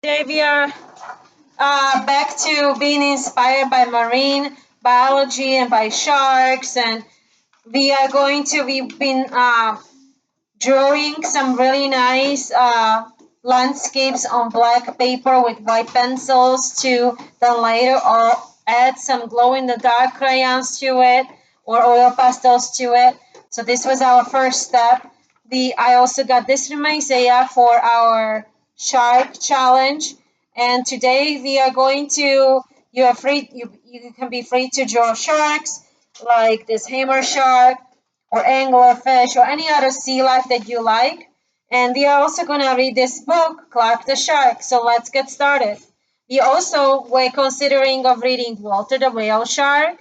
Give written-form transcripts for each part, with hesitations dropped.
Today we are back to being inspired by marine biology and by sharks, and we've been drawing some really nice landscapes on black paper with white pencils to then later or add some glow in the dark crayons to it or oil pastels to it. So this was our first step. I also got this from Isaiah for our shark challenge. And today we are going to you can be free to draw sharks like this hammer shark or anglerfish or any other sea life that you like. And we are also going to read this book, Clark the Shark. So let's get started. We also were considering of reading Walter the Whale Shark,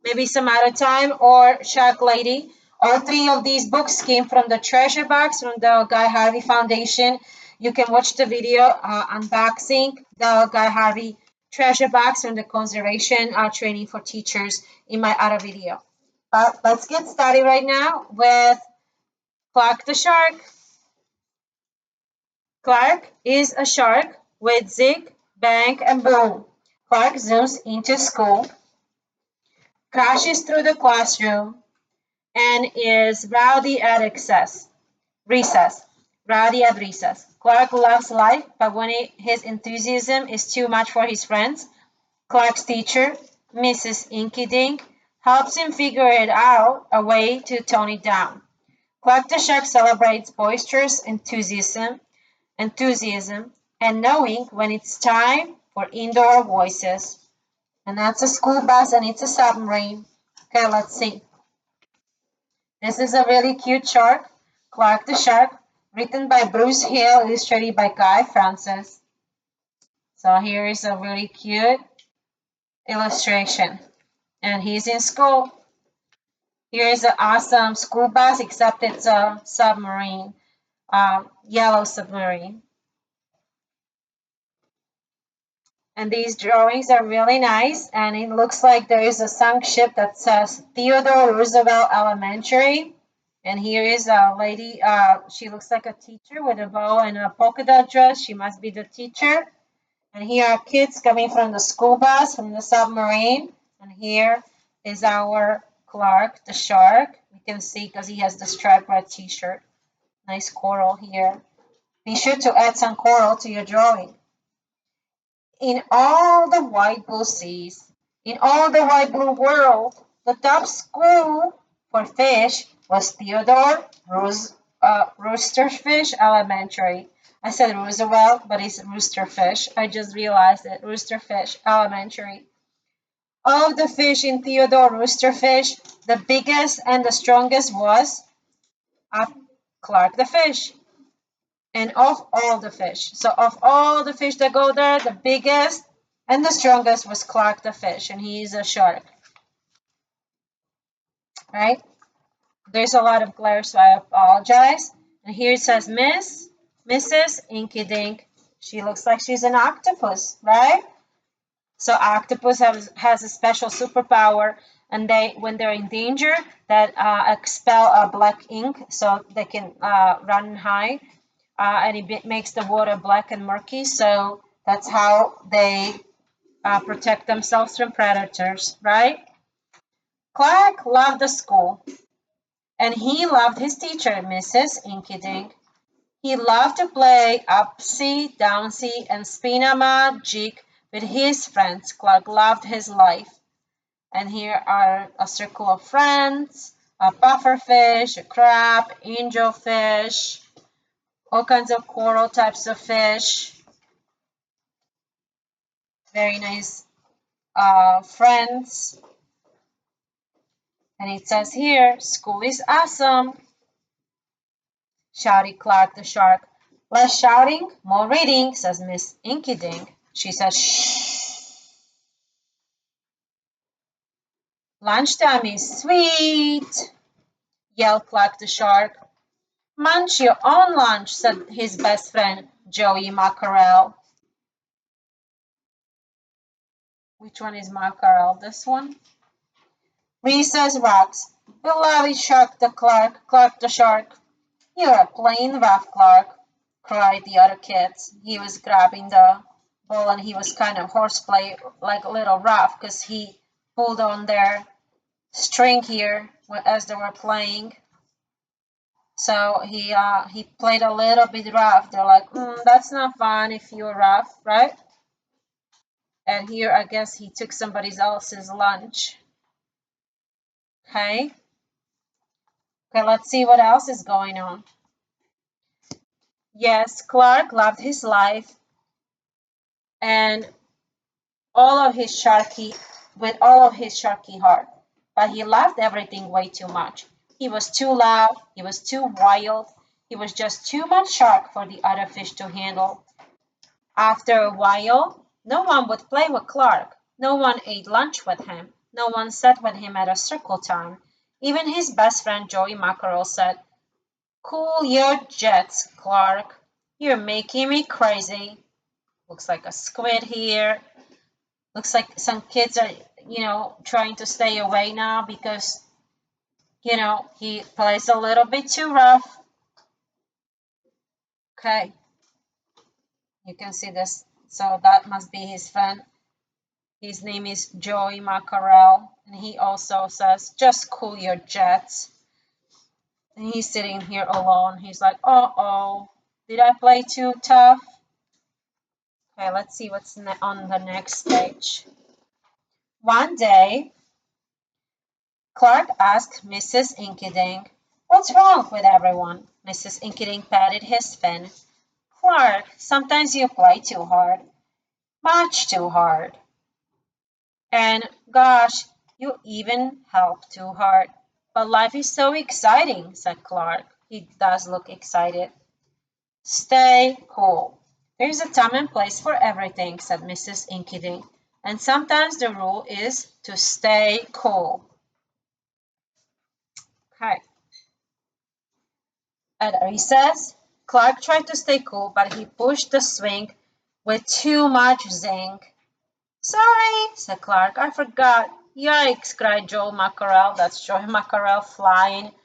maybe some other time, or Shark Lady. All three of these books came from the treasure box from the Guy Harvey Foundation. You can watch the video unboxing the Guy Harvey treasure box from the conservation training for teachers in my other video. But let's get started right now with Clark the Shark. Clark is a shark with zig, bang, and boom. Clark zooms into school, crashes through the classroom, and is rowdy at recess. Rowdy at recess. Clark loves life, but when his enthusiasm is too much for his friends, Clark's teacher, Mrs. Inkydink, helps him figure it out a way to tone it down. Clark the Shark celebrates boisterous enthusiasm, and knowing when it's time for indoor voices. And that's a school bus and it's a submarine. Okay, let's see. This is a really cute shark, Clark the Shark, written by Bruce Hill, illustrated by Guy Francis. So here is a really cute illustration. And he's in school. Here is an awesome school bus, except it's a submarine, yellow submarine. And these drawings are really nice, and it looks like there is a sunk ship that says Theodore Roosevelt Elementary. And here is a lady, she looks like a teacher with a bow and a polka dot dress. She must be the teacher. And here are kids coming from the school bus, from the submarine. And here is our Clark, the shark. We can see because he has the striped red t-shirt. Nice coral here. Be sure to add some coral to your drawing. In all the wide blue seas, in all the wide blue world, the top school for fish was Theodore Roosterfish Elementary. I said Roosevelt, but it's Roosterfish. I just realized it. Roosterfish Elementary. Of the fish in Theodore Roosterfish, the biggest and the strongest was Clark the fish. And of all the fish. So of all the fish that go there, the biggest and the strongest was Clark the fish, and he is a shark. Right? There's a lot of glare, so I apologize. And here it says Mrs. Inky Dink. She looks like she's an octopus, right? So octopus has a special superpower, and when they're in danger, that expel a black ink, so they can run and hide. And it makes the water black and murky, so that's how they protect themselves from predators, right? Clark loved the school, and he loved his teacher, Mrs. Inkydink. He loved to play upsy, downsy, and spinama jig with his friends. Clark loved his life. And here are a circle of friends, a pufferfish, a crab, angelfish, all kinds of coral types of fish. Very nice friends. And it says here, school is awesome, shouted Clark the shark. Less shouting, more reading, says Miss Inkydink. She says, shh. Lunchtime is sweet, yelled Clark the shark. Munch your own lunch, said his best friend, Joey Mackerel. Which one is Mackerel? This one? Recess rocks. We love it, Clark the shark. You're a plain rough, Clark. cried the other kids. He was grabbing the ball and he was kind of horseplay, like a little rough, because he pulled on their string here as they were playing. So he played a little bit rough. They're like, that's not fun if you're rough, right? And here I guess he took somebody else's lunch. Okay. Okay, let's see what else is going on. Yes, Clark loved his life and all of his sharky with all of his sharky heart, but he loved everything way too much. He was too loud, he was too wild, he was just too much shark for the other fish to handle. After a while, no one would play with Clark. No one ate lunch with him. No one sat with him at a circle time. Even his best friend Joey Mackerel said, "Cool your jets, Clark. You're making me crazy." Looks like a squid here. Looks like some kids are, trying to stay away now because, he plays a little bit too rough. Okay, you can see this. So that must be his friend. His name is Joey Mackerel, and he also says, "Just cool your jets." And he's sitting here alone. He's like, "Uh-oh, did I play too tough?" Okay, let's see what's on the next page. One day, Clark asked Mrs. Inkydink, "What's wrong with everyone?" Mrs. Inkydink patted his fin. "Clark, sometimes you play too hard. Much too hard. And gosh, you even help too hard." "But life is so exciting," said Clark. He does look excited. "Stay cool. There's a time and place for everything," said Mrs. Inkydink. "And sometimes the rule is to stay cool." Okay. At recess, Clark tried to stay cool, but he pushed the swing with too much zing. "Sorry," said Clark, "I forgot." "Yikes," cried Joe Mackerel. That's Joey Mackerel flying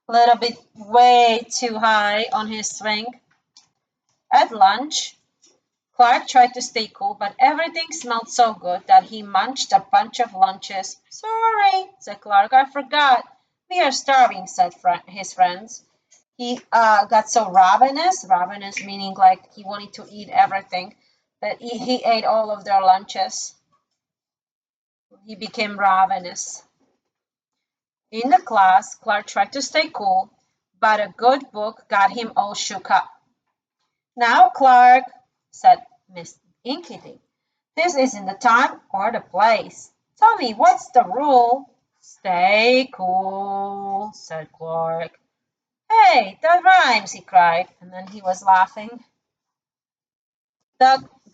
a little bit way too high on his swing. At lunch, Clark tried to stay cool, but everything smelled so good that he munched a bunch of lunches. "Sorry," said Clark, "I forgot." "We are starving," said his friends. He got so ravenous meaning like he wanted to eat everything, that he ate all of their lunches. He became ravenous. In the class, Clark tried to stay cool, but a good book got him all shook up. "Now, Clark," said Miss Inkydink, "this isn't the time or the place. Tell me, what's the rule?" "Stay cool," said Clark. "Hey, that rhymes," he cried, and then he was laughing.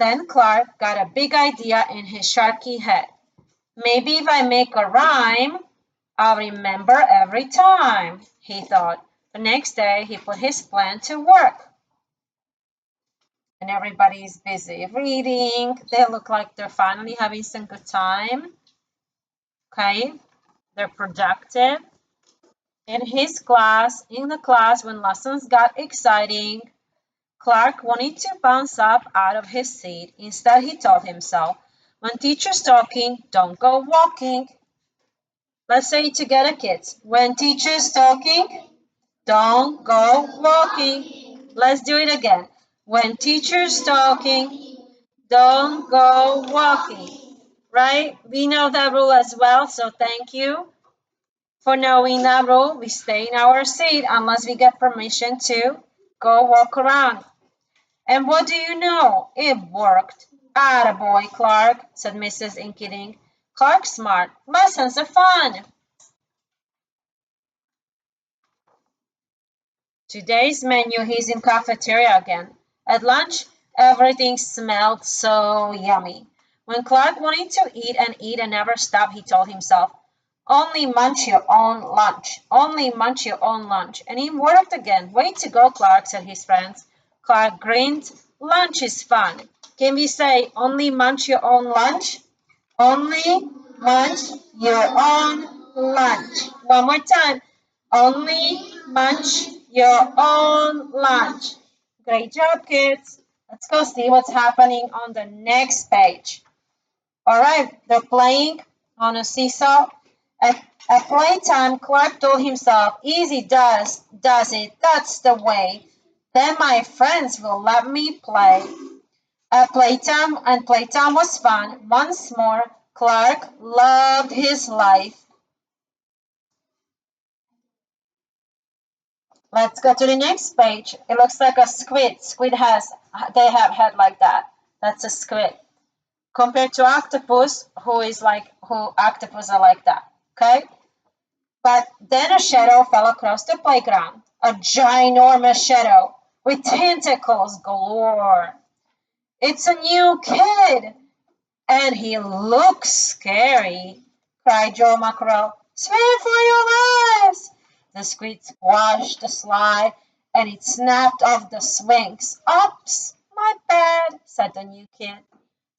Then Clark got a big idea in his sharky head. "Maybe if I make a rhyme, I'll remember every time," he thought. The next day he put his plan to work. And everybody is busy reading. They look like they're finally having some good time. Okay, they're productive. In the class, when lessons got exciting, Clark wanted to bounce up out of his seat. Instead, he told himself, "When teacher's talking, don't go walking." Let's say it together, kids. When teacher's talking, don't go walking. Let's do it again. When teacher's talking, don't go walking. Right? We know that rule as well, so thank you for knowing that rule. We stay in our seat unless we get permission to go walk around. And what do you know? It worked. "Attaboy, Clark," said Mrs. Inkydink. "Clark's smart. Lessons are fun." Today's menu, he's in cafeteria again. At lunch, everything smelled so yummy. When Clark wanted to eat and never stop, he told himself, "Only munch your own lunch. Only munch your own lunch." And it worked again. "Way to go, Clark," said his friends. Clark grinned. "Lunch is fun." Can we say, "Only munch your own lunch"? Only munch your own lunch. One more time. Only munch your own lunch. Great job, kids. Let's go see what's happening on the next page. All right, they're playing on a seesaw. At playtime, Clark told himself, easy does it, that's the way. Then my friends will let me play. Playtime was fun. Once more, Clark loved his life. Let's go to the next page. It looks like a squid. They have head like that. That's a squid. Compared to octopus, who octopus are like that. Okay? But then a shadow fell across the playground. A ginormous shadow with tentacles galore. It's a new kid, and he looks scary, cried Joe Mackerel. Swim for your lives! The squid squashed the slide, and it snapped off the swings. Oops, my bad, said the new kid.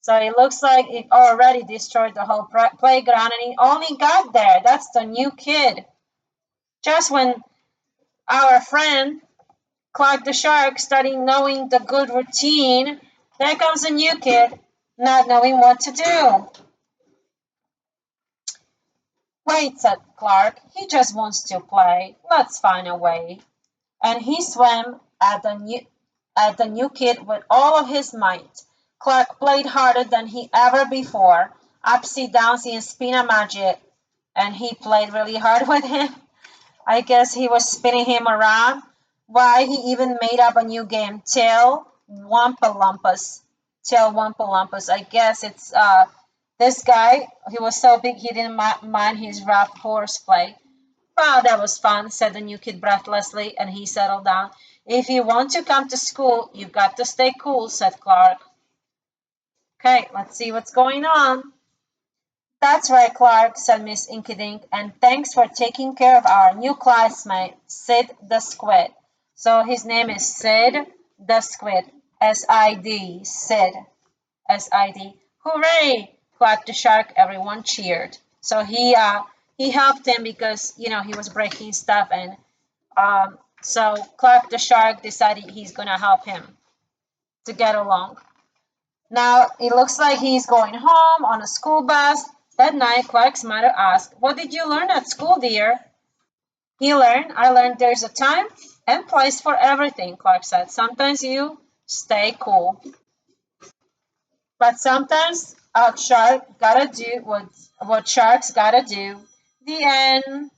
So it looks like it already destroyed the whole playground, and he only got there. That's the new kid. Just when our friend Clark the Shark started knowing the good routine, there comes a new kid, not knowing what to do. Wait, said Clark, he just wants to play. Let's find a way. And he swam at the new kid with all of his might. Clark played harder than he ever before. Upsy downsy and spin magic. And he played really hard with him. I guess he was spinning him around. Why, he even made up a new game, Tail Wampalumpus. Tail Wampalumpus. I guess it's this guy. He was so big he didn't mind his rough horseplay. Wow, that was fun, said the new kid breathlessly, and he settled down. If you want to come to school, you've got to stay cool, said Clark. Okay, let's see what's going on. That's right, Clark, said Miss Inkydink, and thanks for taking care of our new classmate, Sid the Squid. So his name is Sid the Squid. S-I-D, Sid. S-I-D. Hooray! Quacked the shark. Everyone cheered. So he helped him because he was breaking stuff, and so Clark the shark decided he's gonna help him to get along. Now it looks like he's going home on a school bus. That night, Clark's mother asked, "What did you learn at school, dear?" I learned there's a time and place for everything," Clark said. "Sometimes you stay cool, but sometimes a shark gotta do what sharks gotta do." The end.